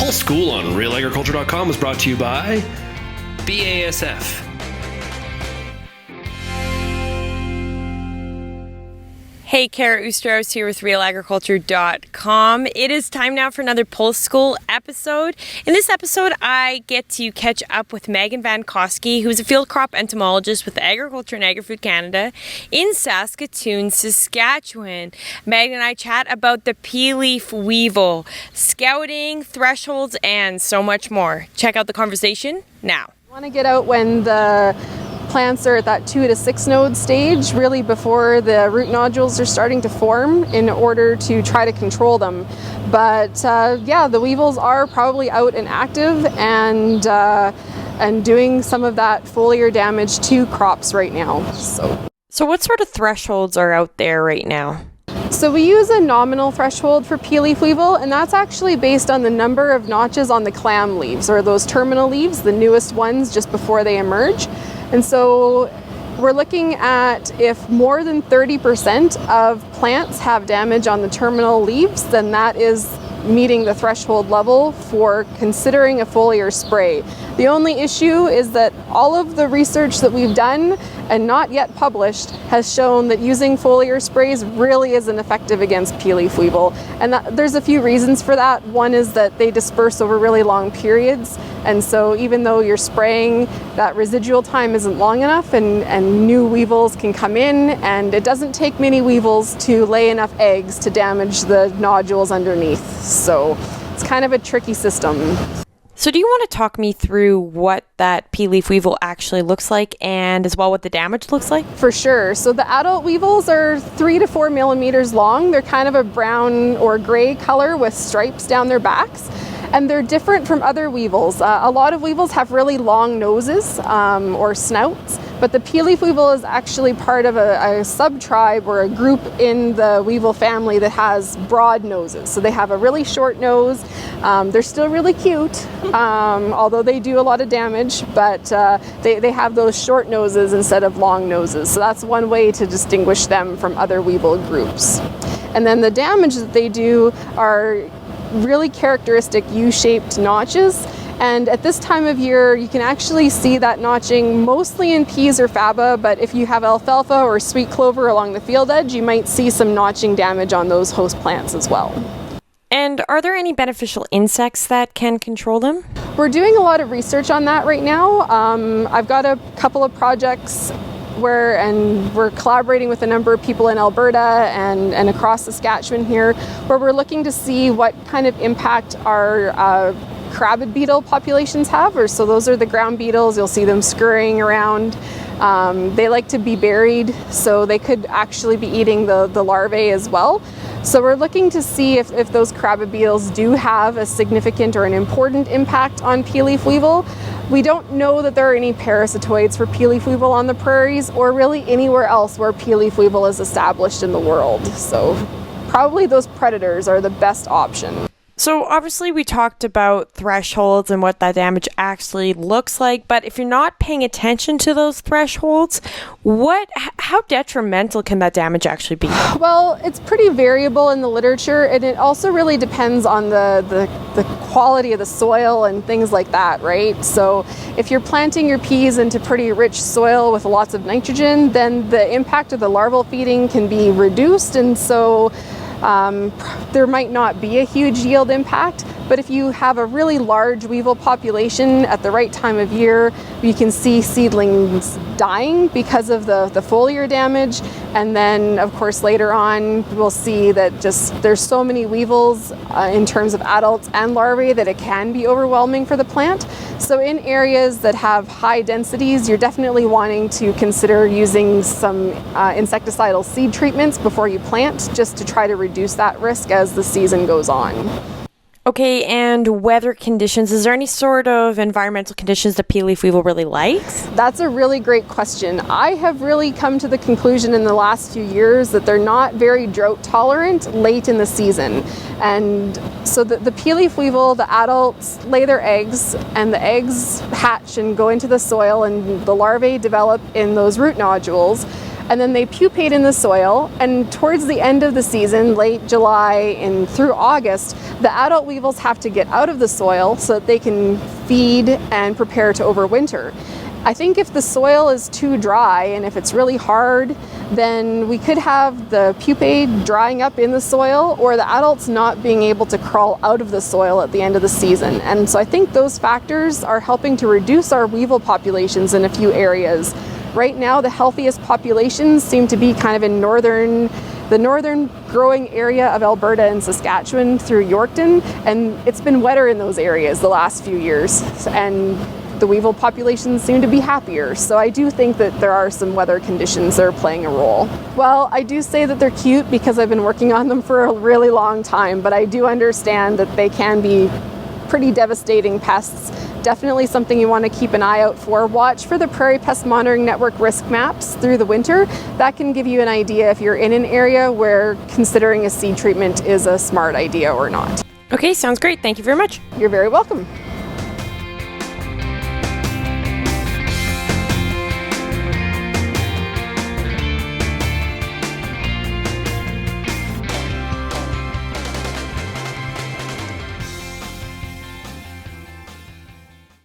Pulse School on RealAgriculture.com is brought to you by BASF. Hey, Kara Oosterhuis here with RealAgriculture.com. It is time now for another Pulse School episode. In this episode, I get to catch up with Meghan Vankosky, who's a field crop entomologist with Agriculture and Agri-Food Canada in Saskatoon, Saskatchewan. Meghan and I chat about the pea leaf weevil, scouting, thresholds, and so much more. Check out the conversation now. I want to get out when the plants are at that 2 to 6 node stage, really before the root nodules are starting to form, in order to try to control them. But the weevils are probably out and active and doing some of that foliar damage to crops right now. So what sort of thresholds are out there right now? So we use a nominal threshold for pea leaf weevil, and that's actually based on the number of notches on the clam leaves, or those terminal leaves, the newest ones just before they emerge. And so we're looking at if more than 30% of plants have damage on the terminal leaves, then that is meeting the threshold level for considering a foliar spray. The only issue is that all of the research that we've done and not yet published has shown that using foliar sprays really isn't effective against pea leaf weevil. And there's a few reasons for that. One is that they disperse over really long periods. And so even though you're spraying, that residual time isn't long enough, and new weevils can come in, and it doesn't take many weevils to lay enough eggs to damage the nodules underneath. So it's kind of a tricky system. So do you want to talk me through what that pea leaf weevil actually looks like, and as well what the damage looks like? For sure. So the adult weevils are 3 to 4 millimeters long. They're kind of a brown or gray color with stripes down their backs. And they're different from other weevils. A lot of weevils have really long noses or snouts, but the pea leaf weevil is actually part of a sub-tribe or a group in the weevil family that has broad noses. So they have a really short nose. They're still really cute, although they do a lot of damage, but they have those short noses instead of long noses. So that's one way to distinguish them from other weevil groups. And then the damage that they do are really characteristic U-shaped notches, and at this time of year you can actually see that notching mostly in peas or faba, but if you have alfalfa or sweet clover along the field edge, you might see some notching damage on those host plants as well. And are there any beneficial insects that can control them? We're doing a lot of research on that right now. I've got a couple of projects we're collaborating with a number of people in Alberta and across Saskatchewan here, where we're looking to see what kind of impact our crabbed beetle populations have. So those are the ground beetles. You'll see them scurrying around. They like to be buried, so they could actually be eating the larvae as well. So we're looking to see if those crabbed beetles do have a significant or an important impact on pea leaf weevil. We don't know that there are any parasitoids for pea leaf weevil on the prairies, or really anywhere else where pea leaf weevil is established in the world. So probably those predators are the best option. So obviously we talked about thresholds and what that damage looks like, but if you're not paying attention to those thresholds, how detrimental can that damage actually be? Well, it's pretty variable in the literature, and it also really depends on the quality of the soil and things like that, right? So if you're planting your peas into pretty rich soil with lots of nitrogen, then the impact of the larval feeding can be reduced, and so there might not be a huge yield impact. But if you have a really large weevil population at the right time of year, you can see seedlings dying because of the foliar damage. And then, of course, later on, we'll see that just there's so many weevils in terms of adults and larvae that it can be overwhelming for the plant. So in areas that have high densities, you're definitely wanting to consider using some insecticidal seed treatments before you plant, just to try to reduce that risk as the season goes on. Okay, and weather conditions. Is there any sort of environmental conditions that pea leaf weevil really likes? That's a really great question. I have really come to the conclusion in the last few years that they're not very drought tolerant late in the season. And so the pea leaf weevil, the adults lay their eggs, and the eggs hatch and go into the soil, and the larvae develop in those root nodules. and then they pupate in the soil, and towards the end of the season, late July and through August, the adult weevils have to get out of the soil so that they can feed and prepare to overwinter. I think if the soil is too dry and if it's really hard, then we could have the pupae drying up in the soil or the adults not being able to crawl out of the soil at the end of the season. And so I think those factors are helping to reduce our weevil populations in a few areas. Right now, the healthiest populations seem to be kind of in the northern growing area of Alberta and Saskatchewan through Yorkton, and it's been wetter in those areas the last few years, and the weevil populations seem to be happier. So I do think that there are some weather conditions that are playing a role. Well, I do say that they're cute because I've been working on them for a really long time, but I do understand that they can be pretty devastating pests. Definitely something you want to keep an eye out for. Watch for the Prairie Pest Monitoring Network risk maps through the winter. That can give you an idea if you're in an area where considering a seed treatment is a smart idea or not. Okay, sounds great. Thank you very much. You're very welcome.